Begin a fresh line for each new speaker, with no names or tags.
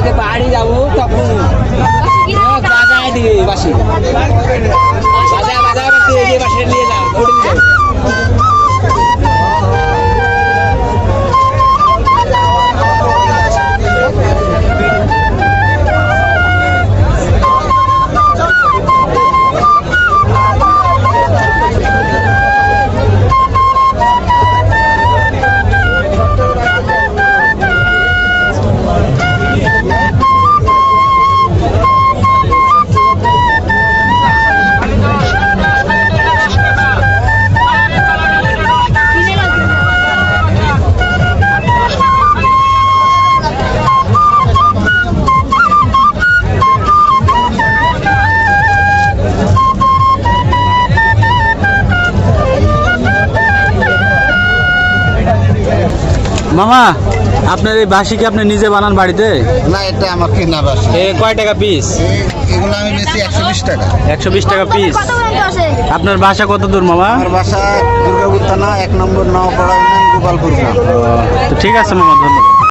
কালকে বাড়ি যাবো তখন বাজায় দিবে বাসি বাজায় বাসে নিয়ে যাও
মামা আপনার এই বাঁশি কি আপনি নিজে বানান বাড়িতে?
না, এটা আমার কেনা বাসি।
কয় টাকা পিস?
এগুলো আমি বেশি 120 টাকা।
120 টাকা পিস। আপনার বাসা কত দূর মামা?
আমার বাসা দুর্গাপুর থানা 1 নম্বর নাওপাড়া, গোপালপুর গ্রাম।
তো ঠিক আছে মামা, ধন্যবাদ।